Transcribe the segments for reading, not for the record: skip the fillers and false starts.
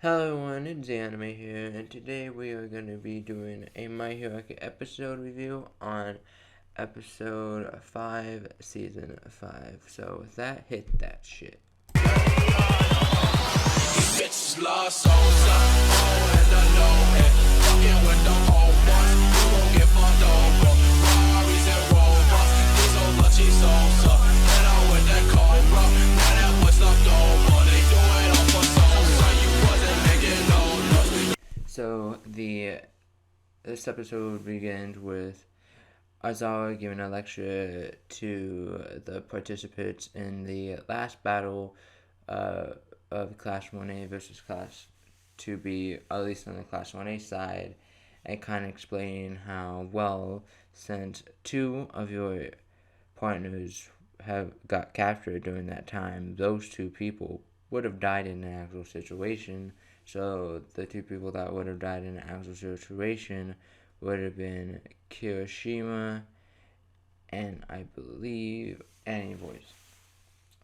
Hello everyone, it's Anime here, and today we are going to be doing a My Hero Academia episode review on episode 5, season 5. So with that, hit that shit. So this episode begins with Aizawa giving a lecture to the participants in the last battle of Class 1A versus Class 2B, at least on the Class 1A side, and kind of explaining how, well, since two of your partners have got captured during that time, those two people would have died in an actual situation. So the two people that would have died in an actual situation would have been Kirishima and I believe Annie Voice.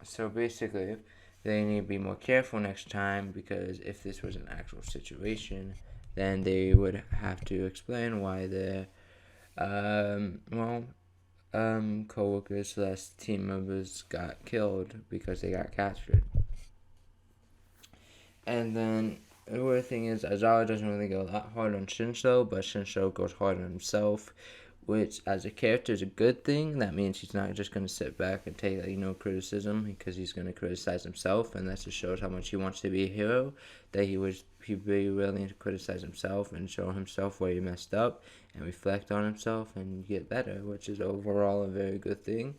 So basically, they need to be more careful next time, because if this was an actual situation, then they would have to explain why their co-workers slash team members got killed because they got captured. And then the weird thing is, Aizawa doesn't really go that hard on Shinso, but Shinso goes hard on himself, which as a character is a good thing. That means he's not just going to sit back and take criticism, because he's going to criticize himself, and that just shows how much he wants to be a hero, that he'd be willing to criticize himself and show himself where he messed up and reflect on himself and get better, which is overall a very good thing.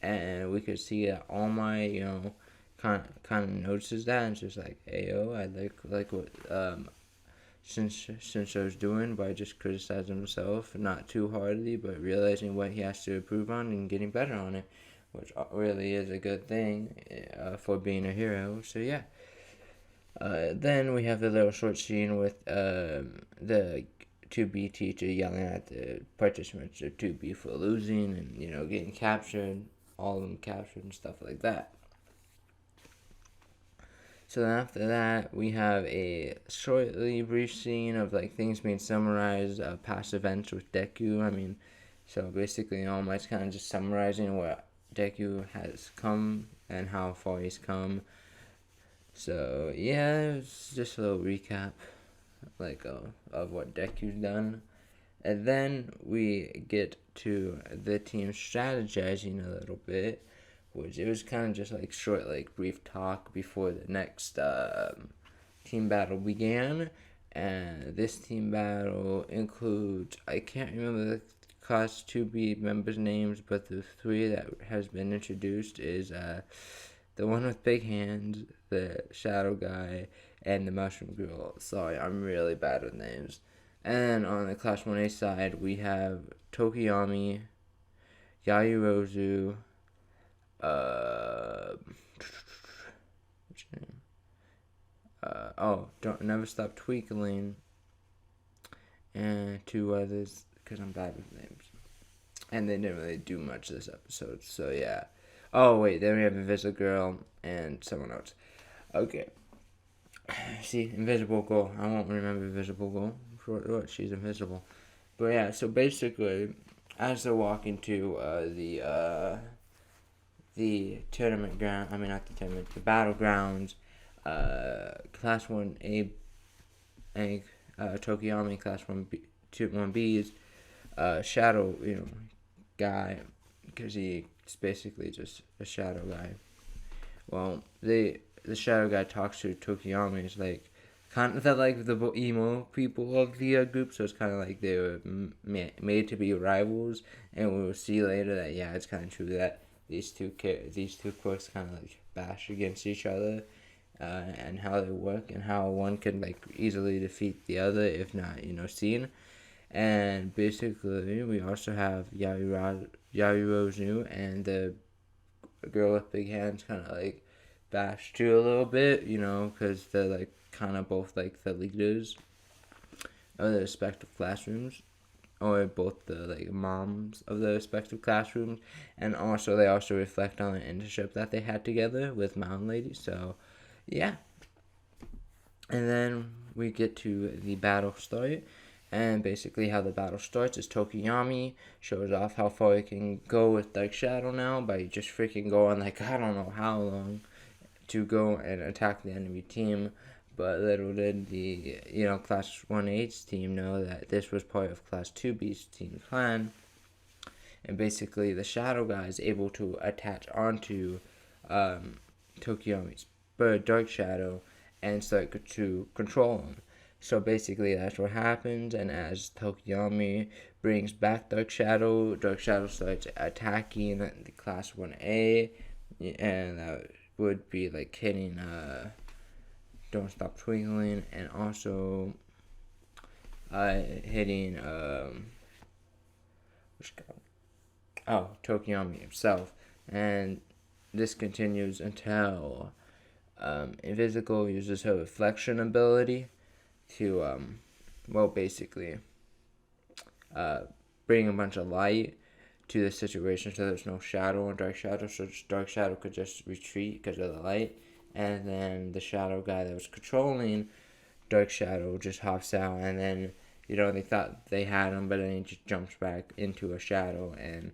And we could see that All Might, kind of notices that, and it's just like, "Ayo, I like what Shinso's doing by just criticizing himself, not too hardly, but realizing what he has to improve on and getting better on it," which really is a good thing for being a hero. So yeah. Then we have the little short scene with the 2B teacher yelling at the participants of 2B for losing and getting captured, all of them captured and stuff like that. So then after that, we have a shortly brief scene of things being summarized, past events with Deku. So basically All Might's kind of just summarizing what Deku has come and how far he's come. So yeah, it's just a little recap of what Deku's done. And then we get to the team strategizing a little bit, which it was kind of just short, brief talk before the next team battle began. And this team battle includes, I can't remember the Class 2B members' names, but the three that has been introduced is the one with big hands, the shadow guy, and the mushroom girl. Sorry, I'm really bad with names. And on the Class 1A side, we have Tokiyami, Yayurozu, what's your name? Don't Never Stop Twinkling, and two others, because I'm bad with names. And they didn't really do much this episode, so yeah. Oh, wait, then we have Invisible Girl and someone else. Okay. See, Invisible Girl. I won't remember Invisible Girl. For what? She's invisible. But yeah, so basically, as they're walking to the tournament ground, not the tournament, the battlegrounds, Class 1A, Tokiyami, Class 1B's, Shadow, guy, because he's basically just a shadow guy. Well, the shadow guy talks to Tokiyami. It's kind of the emo people of the group, so it's kind of they were made to be rivals, and we will see later that it's kind of true that these two quirks kind of bash against each other, and how they work and how one can easily defeat the other if not seen. And basically, we also have Yayurozu and the girl with big hands kind of bash too a little bit, because they're kind of both the leaders of the respective classrooms, or both the moms of the respective classrooms, and also they also reflect on the internship that they had together with Mountain Lady. So yeah, And then we get to the battle start. And basically how the battle starts is Tokiyami shows off how far he can go with Dark Shadow now by just freaking going like I don't know how long to go and attack the enemy team. But little did the Class 1A's team know that this was part of Class 2B's team plan. And basically the Shadow guy is able to attach onto Tokiyami's bird, Dark Shadow, and start to control him. So basically that's what happens, and as Tokiyami brings back Dark Shadow starts attacking the Class 1A, and that would be like hitting Don't Stop Twinkling, and also hitting Tokiyami himself. And this continues until Invisible uses her reflection ability to basically bring a bunch of light to the situation, so there's no shadow and Dark Shadow, so Dark Shadow could just retreat because of the light, and then the Shadow guy that was controlling Dark Shadow just hops out, and then they thought they had him, but then he just jumps back into a shadow. And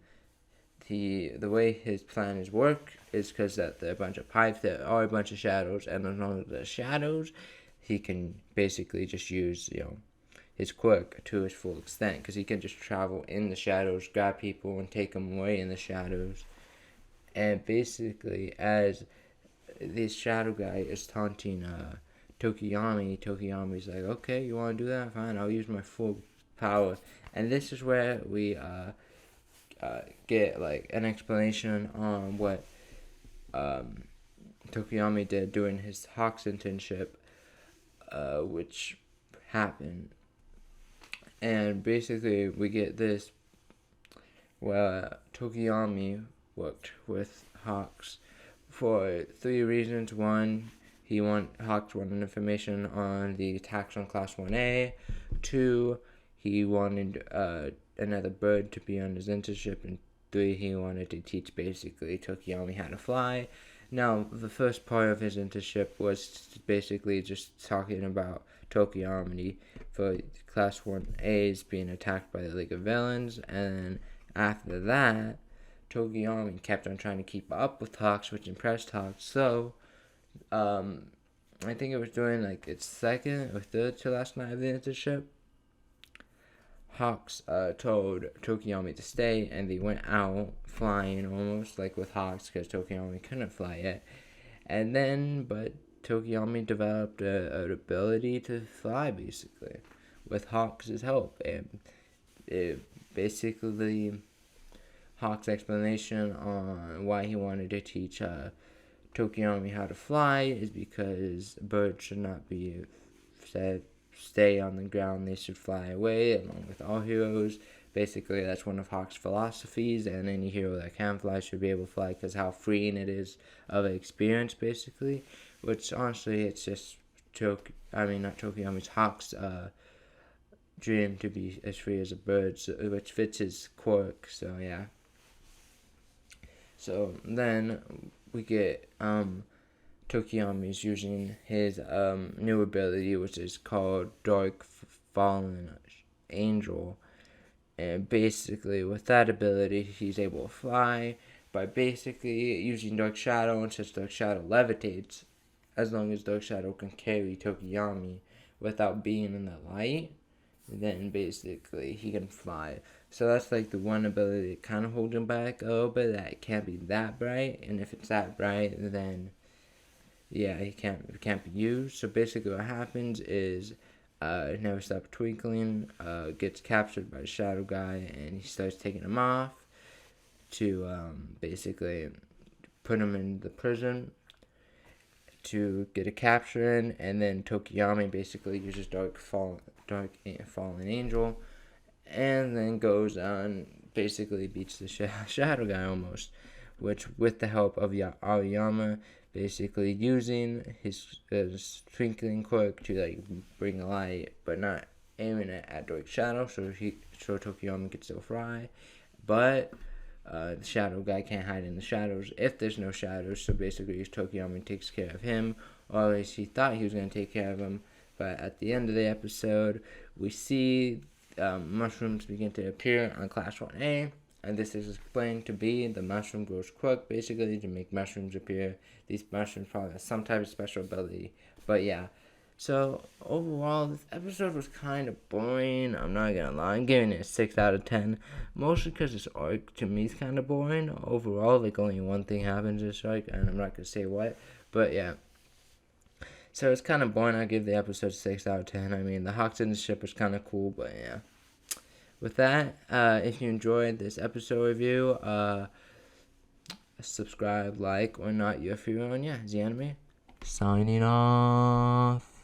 the way his plan is work is because that there are a bunch of pipes, there are a bunch of shadows, and as long as the shadows, he can basically just use his quirk to his full extent, because he can just travel in the shadows, grab people, and take them away in the shadows. And basically, as this shadow guy is taunting Tokiyami's like, okay, you want to do that? Fine, I'll use my full power. And this is where we get like an explanation on what Tokiyami did during his Hawks internship, which happened. And basically we get this where Tokiyami worked with Hawks for 3 reasons. One, Hawks wanted information on the attacks on Class 1A. 2, he wanted another bird to be on his internship. And 3, he wanted to teach basically Tokiyami how to fly. Now, the first part of his internship was basically just talking about Tokiyami for Class 1A's being attacked by the League of Villains, and after that, Tokiyami kept on trying to keep up with Hawks, which impressed Hawks. So, I think it was during like its second or third to last night of the internship, Hawks told Tokiyami to stay, and they went out flying almost like with Hawks because Tokiyami couldn't fly yet. And then, but Tokiyami developed an ability to fly basically with Hawks' help. And basically, Hawks' explanation on why he wanted to teach Tokiyami how to fly is because birds should not be stay on the ground, they should fly away along with all heroes. Basically, that's one of Hawk's philosophies, and any hero that can fly should be able to fly because how freeing it is of an experience, basically. Which, honestly, it's just not Tokiyami's, Hawk's dream to be as free as a bird, which fits his quirk, so yeah. So then we get Tokiyami's using his new ability, which is called Dark Fallen Angel. And basically, with that ability, he's able to fly by basically using Dark Shadow, and since Dark Shadow levitates, as long as Dark Shadow can carry Tokiyami without being in the light, then basically he can fly. So that's like the one ability that kind of holds him back a little bit, that it can't be that bright, and if it's that bright, then yeah, it can't be used. So basically what happens is it Never Stop Twinkling gets captured by the Shadow guy, and he starts taking him off to basically put him in the prison to get a capture in, and then Tokiyami basically uses Dark Fallen Angel, and then goes on, basically beats the Shadow guy almost, which with the help of Aoyama, basically using his twinkling quirk to like bring a light, but not aiming it at Dark Shadow, so Tokiyami can still fly, but the Shadow guy can't hide in the shadows if there's no shadows. So basically, Tokiyami takes care of him, or at least he thought he was going to take care of him. But at the end of the episode, we see mushrooms begin to appear on Class 1A. And this is explained to be the mushroom grows quick, basically, to make mushrooms appear. These mushrooms probably have some type of special ability. But yeah. So overall, this episode was kind of boring. I'm not gonna lie. I'm giving it a 6 out of 10. Mostly because this arc to me is kind of boring. Overall, like only one thing happens in this arc, and I'm not gonna say what. But yeah. So it's kind of boring. I give the episode 6 out of 10. I mean, the Hawks in the ship was kind of cool, but yeah. With that, if you enjoyed this episode review, subscribe, like, or not, your favorite one. Yeah, the anime. Signing off.